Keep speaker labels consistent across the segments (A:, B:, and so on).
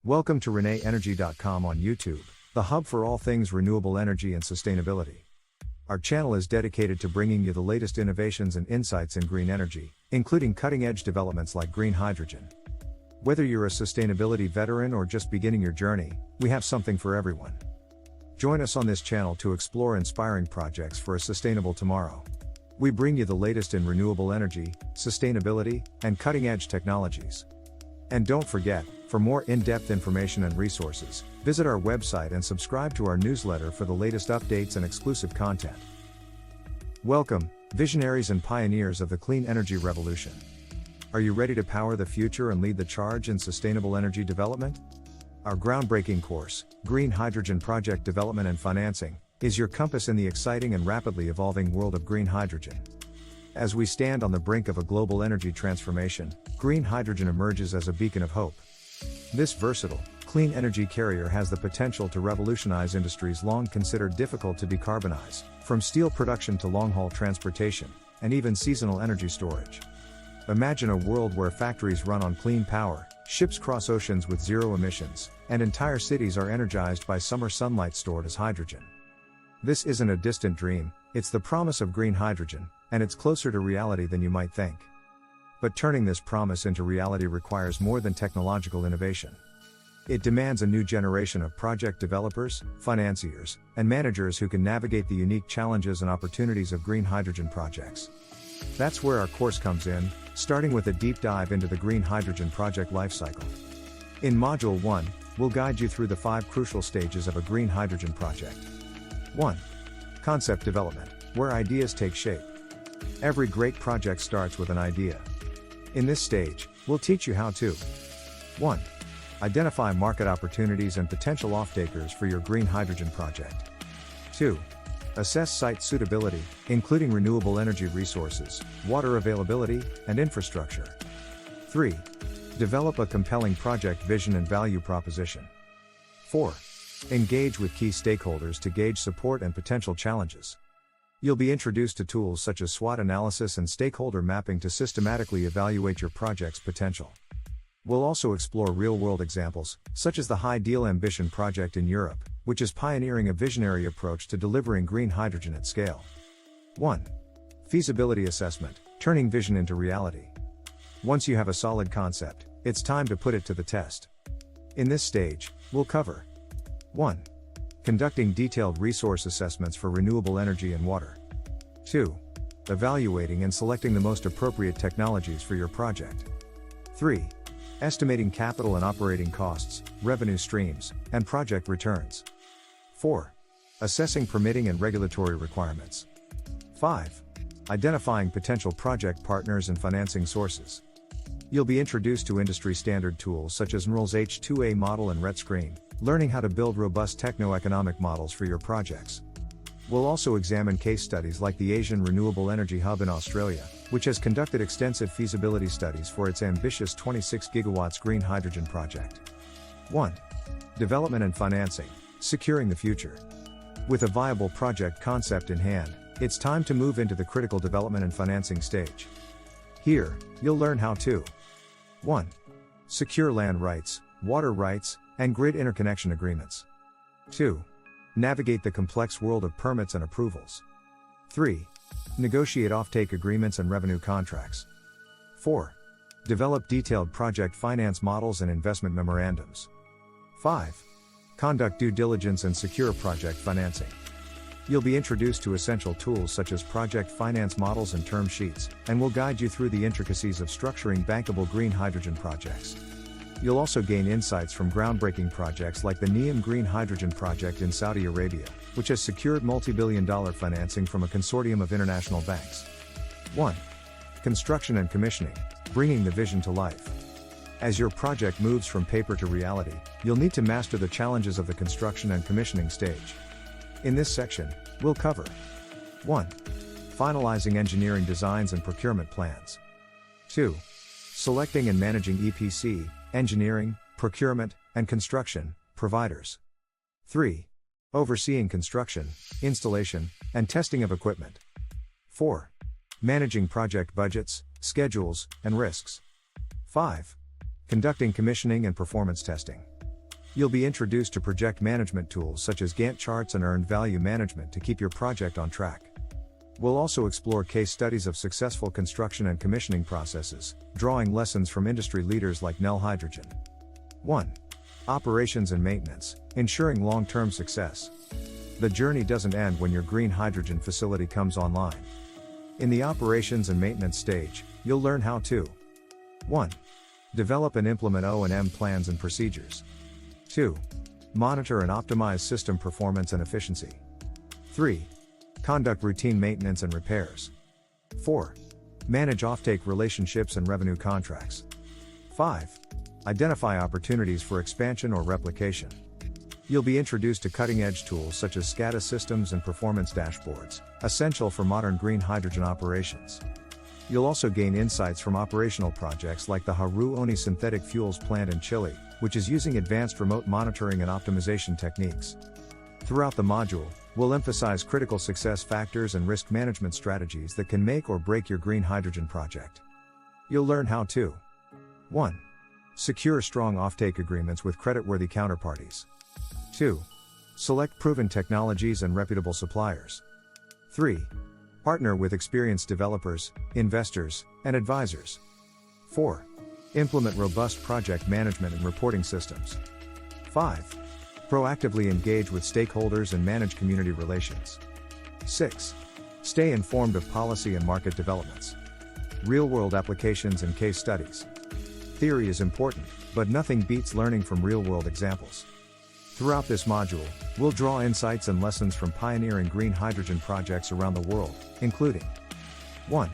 A: Welcome to ReneEnergy.com on YouTube, the hub for all things renewable energy and sustainability. Our channel is dedicated to bringing you the latest innovations and insights in green energy, including cutting-edge developments like green hydrogen. Whether you're a sustainability veteran or just beginning your journey, we have something for everyone. Join us on this channel to explore inspiring projects for a sustainable tomorrow. We bring you the latest in renewable energy, sustainability, and cutting-edge technologies. And don't forget, for more in-depth information and resources, visit our website and subscribe to our newsletter for the latest updates and exclusive content. Welcome, visionaries and pioneers of the clean energy revolution. Are you ready to power the future and lead the charge in sustainable energy development? Our groundbreaking course, Green Hydrogen Project Development and Financing, is your compass in the exciting and rapidly evolving world of green hydrogen. As we stand on the brink of a global energy transformation, green hydrogen emerges as a beacon of hope. This versatile, clean energy carrier has the potential to revolutionize industries long considered difficult to decarbonize, from steel production to long-haul transportation, and even seasonal energy storage. Imagine a world where factories run on clean power, ships cross oceans with zero emissions, and entire cities are energized by summer sunlight stored as hydrogen. This isn't a distant dream, it's the promise of green hydrogen, and it's closer to reality than you might think. But turning this promise into reality requires more than technological innovation. It demands a new generation of project developers, financiers, and managers who can navigate the unique challenges and opportunities of green hydrogen projects. That's where our course comes in, starting with a deep dive into the green hydrogen project lifecycle. In Module 1, we'll guide you through the 5 crucial stages of a green hydrogen project. 1. Concept development, where ideas take shape. Every great project starts with an idea. In this stage, we'll teach you how to 1. Identify market opportunities and potential off-takers for your green hydrogen project. 2. Assess site suitability, including renewable energy resources, water availability, and infrastructure. 3. Develop a compelling project vision and value proposition. 4. Engage with key stakeholders to gauge support and potential challenges. You'll be introduced to tools such as SWOT analysis and stakeholder mapping to systematically evaluate your project's potential. We'll also explore real-world examples, such as the High Deal Ambition project in Europe, which is pioneering a visionary approach to delivering green hydrogen at scale. 1. Feasibility Assessment, turning vision into reality. Once you have a solid concept, it's time to put it to the test. In this stage, we'll cover 1. Conducting detailed resource assessments for renewable energy and water. 2. Evaluating and selecting the most appropriate technologies for your project. 3. Estimating capital and operating costs, revenue streams, and project returns. 4. Assessing permitting and regulatory requirements. 5. Identifying potential project partners and financing sources. You'll be introduced to industry standard tools such as Enroll's H2A model and RET-Screen, learning how to build robust techno-economic models for your projects. We'll also examine case studies like the Asian Renewable Energy Hub in Australia, which has conducted extensive feasibility studies for its ambitious 26 gigawatts green hydrogen project. 1. Development and financing, securing the future. With a viable project concept in hand, it's time to move into the critical development and financing stage. Here, you'll learn how to 1. Secure land rights, water rights, and grid interconnection agreements. 2. Navigate the complex world of permits and approvals. 3. Negotiate offtake agreements and revenue contracts. 4. Develop detailed project finance models and investment memorandums. 5. Conduct due diligence and secure project financing. You'll be introduced to essential tools such as project finance models and term sheets, and we'll guide you through the intricacies of structuring bankable green hydrogen projects. You'll also gain insights from groundbreaking projects like the NEOM Green Hydrogen Project in Saudi Arabia, which has secured multi-billion-dollar financing from a consortium of international banks. 1. Construction and commissioning, bringing the vision to life. As your project moves from paper to reality, you'll need to master the challenges of the construction and commissioning stage. In this section, we'll cover 1. Finalizing engineering designs and procurement plans. 2. Selecting and managing EPC, engineering, procurement, and construction providers. 3. Overseeing construction, installation, and testing of equipment. 4. Managing project budgets, schedules, and risks. 5. Conducting commissioning and performance testing. You'll be introduced to project management tools such as Gantt charts and earned value management to keep your project on track. We'll also explore case studies of successful construction and commissioning processes, drawing lessons from industry leaders like Nel Hydrogen. 1. Operations and maintenance, ensuring long-term success. The journey doesn't end when your green hydrogen facility comes online. In the operations and maintenance stage, you'll learn how to 1. Develop and implement O&M plans and procedures. 2. Monitor and optimize system performance and efficiency. 3. Conduct routine maintenance and repairs. 4. Manage offtake relationships and revenue contracts. 5. Identify opportunities for expansion or replication. You'll be introduced to cutting-edge tools such as SCADA systems and performance dashboards, essential for modern green hydrogen operations. You'll also gain insights from operational projects like the Haru Oni synthetic fuels plant in Chile, which is using advanced remote monitoring and optimization techniques. Throughout the module, we'll emphasize critical success factors and risk management strategies that can make or break your green hydrogen project. You'll learn how to 1. Secure strong offtake agreements with creditworthy counterparties. 2. Select proven technologies and reputable suppliers. 3. Partner with experienced developers, investors, and advisors. 4. Implement robust project management and reporting systems. 5. Proactively engage with stakeholders and manage community relations. 6. Stay informed of policy and market developments. Real-world applications and case studies. Theory is important, but nothing beats learning from real-world examples. Throughout this module, we'll draw insights and lessons from pioneering green hydrogen projects around the world, including 1.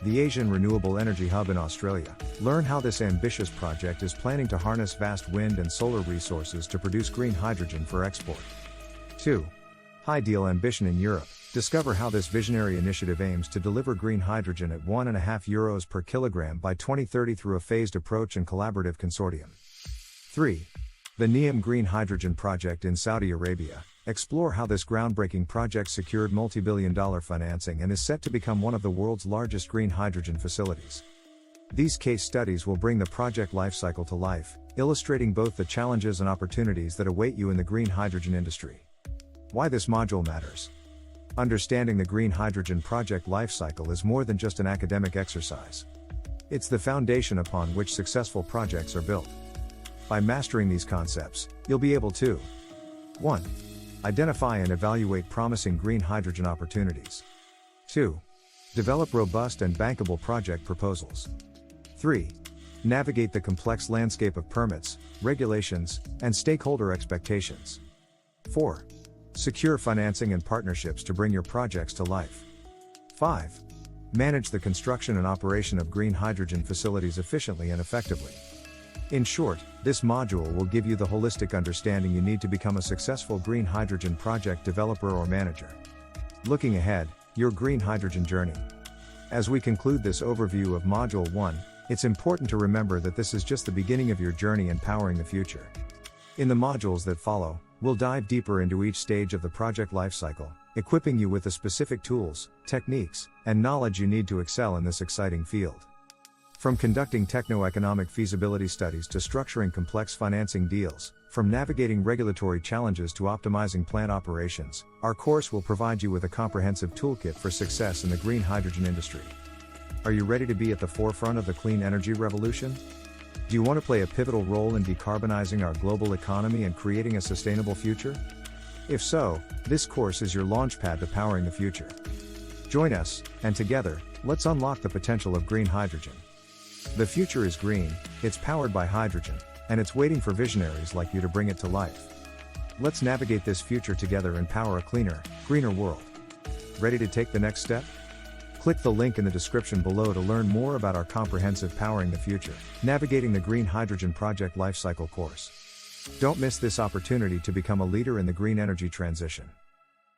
A: The Asian Renewable Energy Hub in Australia. Learn how this ambitious project is planning to harness vast wind and solar resources to produce green hydrogen for export. 2. High Deal Ambition in Europe. Discover how this visionary initiative aims to deliver green hydrogen at €1.5 per kilogram by 2030 through a phased approach and collaborative consortium. 3. The NEOM Green Hydrogen Project in Saudi Arabia. Explore how this groundbreaking project secured multi-billion-dollar financing and is set to become one of the world's largest green hydrogen facilities. These case studies will bring the project lifecycle to life, illustrating both the challenges and opportunities that await you in the green hydrogen industry. Why this module matters. Understanding the green hydrogen project lifecycle is more than just an academic exercise. It's the foundation upon which successful projects are built. By mastering these concepts, you'll be able to 1. Identify and evaluate promising green hydrogen opportunities. 2. Develop robust and bankable project proposals. 3. Navigate the complex landscape of permits, regulations, and stakeholder expectations. 4. Secure financing and partnerships to bring your projects to life. 5. Manage the construction and operation of green hydrogen facilities efficiently and effectively. In short, this module will give you the holistic understanding you need to become a successful green hydrogen project developer or manager. Looking ahead, your green hydrogen journey. As we conclude this overview of Module 1, it's important to remember that this is just the beginning of your journey in powering the future. In the modules that follow, we'll dive deeper into each stage of the project lifecycle, equipping you with the specific tools, techniques, and knowledge you need to excel in this exciting field. From conducting techno-economic feasibility studies to structuring complex financing deals, from navigating regulatory challenges to optimizing plant operations, our course will provide you with a comprehensive toolkit for success in the green hydrogen industry. Are you ready to be at the forefront of the clean energy revolution? Do you want to play a pivotal role in decarbonizing our global economy and creating a sustainable future? If so, this course is your launchpad to powering the future. Join us, and together, let's unlock the potential of green hydrogen. The future is green, it's powered by hydrogen, and it's waiting for visionaries like you to bring it to life. Let's navigate this future together and power a cleaner, greener world. Ready to take the next step? Click the link in the description below to learn more about our comprehensive Powering the Future, Navigating the Green Hydrogen Project Lifecycle course. Don't miss this opportunity to become a leader in the green energy transition.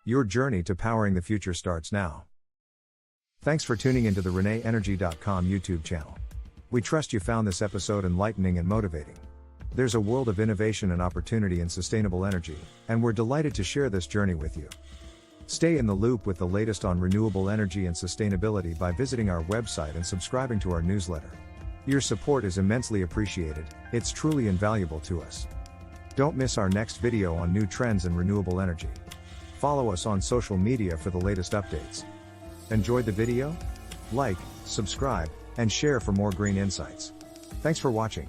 A: Your journey to powering the future starts now. Thanks for tuning into the ReneEnergy.com YouTube channel. We trust you found this episode enlightening and motivating. There's a world of innovation and opportunity in sustainable energy, and we're delighted to share this journey with you. Stay in the loop with the latest on renewable energy and sustainability by visiting our website and subscribing to our newsletter. Your support is immensely appreciated, it's truly invaluable to us. Don't miss our next video on new trends in renewable energy. Follow us on social media for the latest updates. Enjoyed the video? Like, subscribe, and share for more green insights. Thanks for watching.